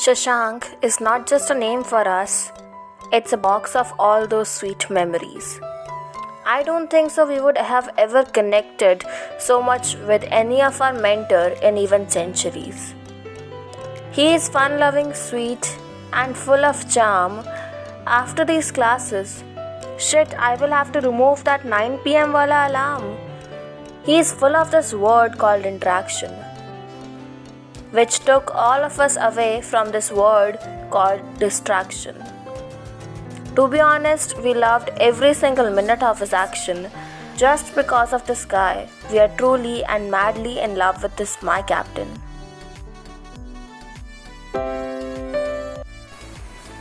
Shashank is not just a name for us, it's a box of all those sweet memories. I don't think so we would have ever connected so much with any of our mentor in even centuries. He is fun loving, sweet, and full of charm. After these classes, shit, I will have to remove that 9 p.m. wala alarm. He is full of this word called interaction, which took all of us away from this word called distraction. To be honest, we loved every single minute of his action just because of this guy. We are truly and madly in love with this my captain.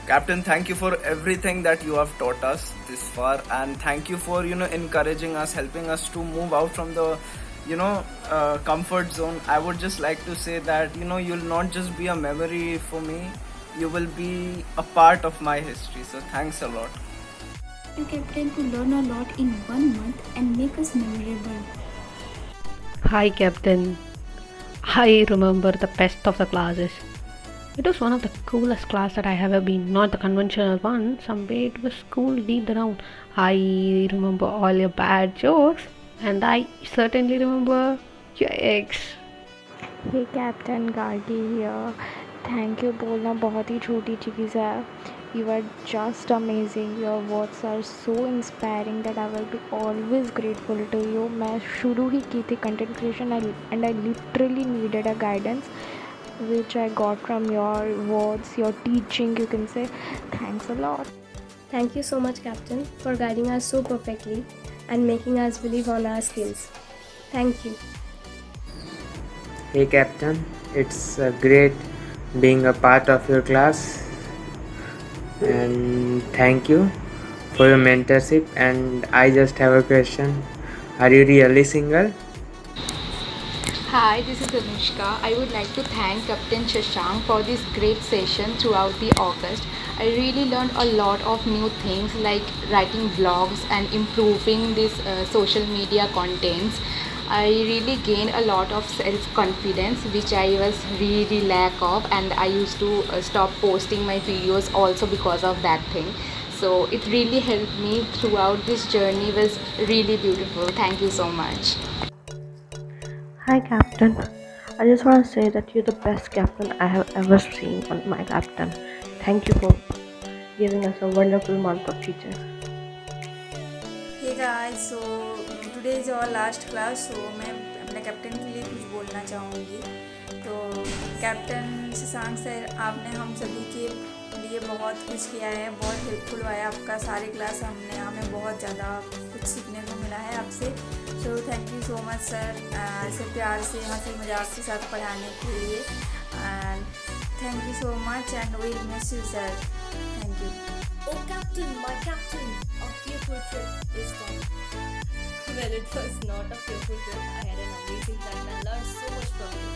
Captain, thank you for everything that you have taught us this far, and thank you for encouraging us, helping us to move out from the comfort zone. I would just like to say that you'll not just be a memory for me, you will be a part of my history. So thanks a lot. You Captain to learn a lot in 1 month and make us memorable. Hi, Captain. I remember the best of the classes. It was one of the coolest class that I have ever been. Not the conventional one. Some way it was cool deep down. I remember all your bad jokes, and I certainly remember your ex. Hey captain Gargi here. Thank you बोलना बहुत ही छोटी चीज़ है. You are just amazing. Your words are so inspiring that I will be always grateful to you. मैं शुरू ही की थी content creation and I literally needed a guidance which I got from your words, your teaching, you can say. Thanks a lot. Thank you so much, Captain, for guiding us so perfectly and making us believe on our skills. Thank you. Hey Captain, it's great being a part of your class, and thank you for your mentorship. And I just have a question. Are you really single? Hi, this is Anushka. I would like to thank Captain Shashank for this great session throughout the August. I really learned a lot of new things like writing blogs and improving these social media contents. I really gained a lot of self-confidence which I was really lack of, and I used to stop posting my videos also because of that thing. So it really helped me throughout this journey. Was really beautiful. Thank you so much. Hi, Captain. I just want to say that you're the best captain I have ever seen on my captain. Thank you for giving us a wonderful month of teaching. Hey guys, so today is our last class. So मैं अपने captain के लिए कुछ बोलना चाहूँगी. तो captain Shashank sir, आपने हम सभी के लिए बहुत कुछ किया है, बहुत हेल्पफुल हुआ है आपका सारे क्लास. हमें बहुत ज़्यादा कुछ सीखने को मिला है आपसे. So thank you so much sir, ऐसे प्यार से हंसी मजाक के साथ पढ़ाने के लिए. And thank you so much and we miss you sir. Thank you. Oh Captain, my Captain, a fearful trip is done. Well, it was not a fearful trip. I had an amazing time and learned so much from you.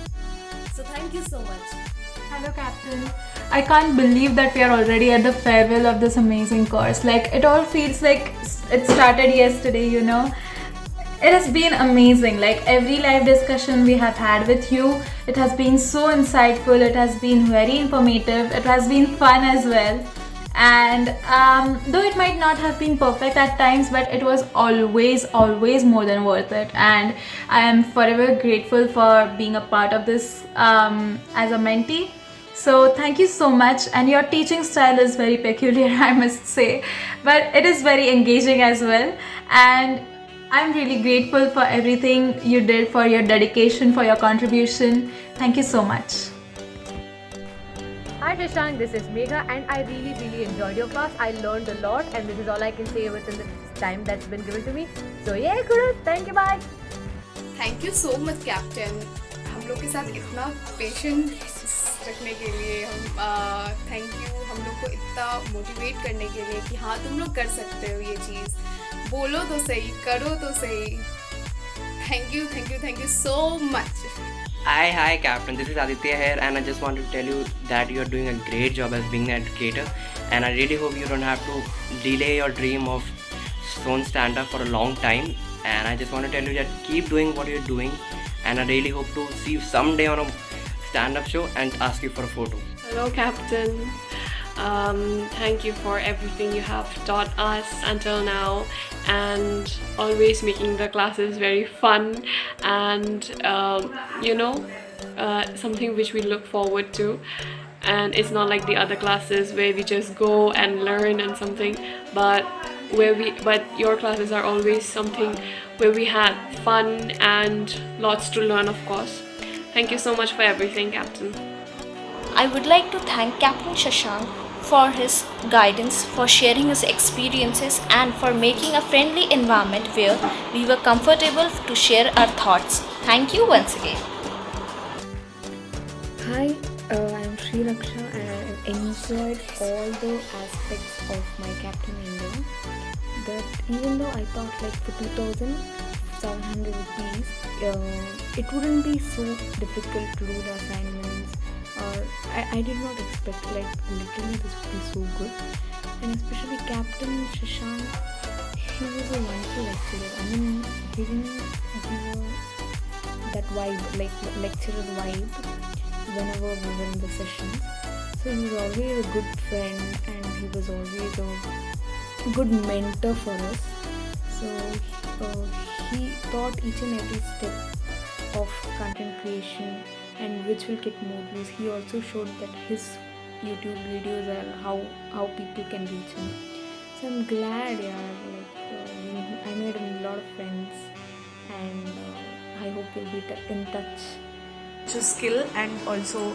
So thank you so much. Hello Captain. I can't believe that we are already at the farewell of this amazing course. Like, it all feels like it started yesterday, you know. It has been amazing. Like, every live discussion we have had with you, it has been so insightful. It has been very informative. It has been fun as well. And though it might not have been perfect at times, but it was always more than worth it. And I am forever grateful for being a part of this as a mentee. So thank you so much. And your teaching style is very peculiar, I must say, but it is very engaging as well. And I'm really grateful for everything you did, for your dedication, for your contribution. Thank you so much. Hi Shashank, this is Megha, and I really enjoyed your class. I learned a lot, and this is all I can say within the time that's been given to me. So yeah, kudos. Thank you, bye. Thank you so much, Captain. हम लोग के साथ इतना patience रखने के लिए, हम thank you हम लोग को इतना मोटिवेट करने के लिए कि हाँ तुम लोग कर सकते हो ये चीज़. बोलो तो सही, करो तो सही. Thank you so much. Hi Captain, this is Aditya here, and I just want to tell you that you are doing a great job as being an educator, and I really hope you don't have to delay your dream of stone stand-up for a long time. And I just want to tell you that keep doing what you're doing, and I really hope to see you someday on a stand-up show and ask you for a photo. Hello, Captain. Thank you for everything you have taught us until now, and always making the classes very fun and something which we look forward to. And it's not like the other classes where we just go and learn and something, but your classes are always something where we had fun and lots to learn, of course. Thank you so much for everything, Captain. I would like to thank Captain Shashank for his guidance, for sharing his experiences, and for making a friendly environment where we were comfortable to share our thoughts. Thank you once again. Hi, I'm Sri Raksha and I enjoyed all the aspects of my Captain India. That even though I thought like for 2,700 rupees, it wouldn't be so difficult to do the assignments, or I did not expect like literally this would be so good. And especially Captain Shashank, he was a wonderful lecturer. I mean, he didn't give that vibe, like lecturer vibe, whenever we were in the sessions. So he was always a good friend and he was always a good mentor for us. So he taught each and every step of content creation and which will get more views. He also showed that his YouTube videos are how people can reach him. So I'm glad, I made a lot of friends and I hope we'll be in touch. So skill and also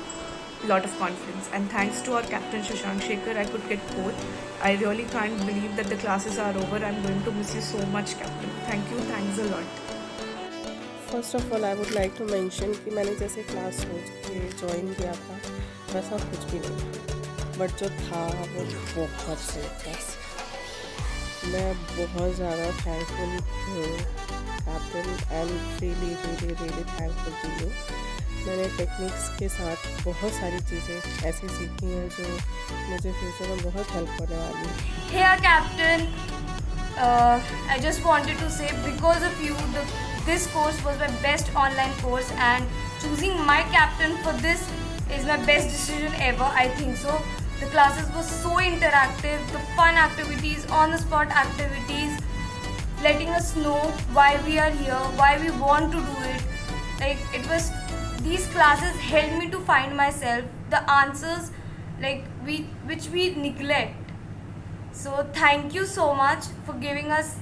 lot of confidence, and thanks to our Captain Shashank Shekhar I could get both. I really can't believe that the classes are over. I'm going to miss you so much, Captain. Thank you, thanks a lot. First of all I would like to mention कि मैंने जैसे class सोच के join किया था वैसा कुछ भी नहीं था, बट जो था वो बहुत सही था. मैं बहुत ज़्यादा थैंकफुल हूँ captain. I am really thankful to you. मैंने टेक्निक्स के साथ बहुत सारी चीज़ें ऐसी सीखी हैं जो मुझे फ्यूचर में बहुत हेल्प करने वाली हैं. Here, Captain, I just wanted to say, because of you, this course was my best online course, and choosing my captain for this is my best decision ever. I think so. The classes were so interactive, the fun activities, on-the-spot activities, letting us know why we are here, why we want to do it. Like, these classes helped me to find myself, the answers which we neglect. So thank you so much for giving us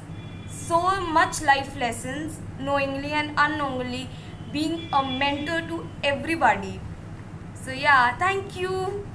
so much life lessons, knowingly and unknowingly, being a mentor to everybody. So yeah, thank you.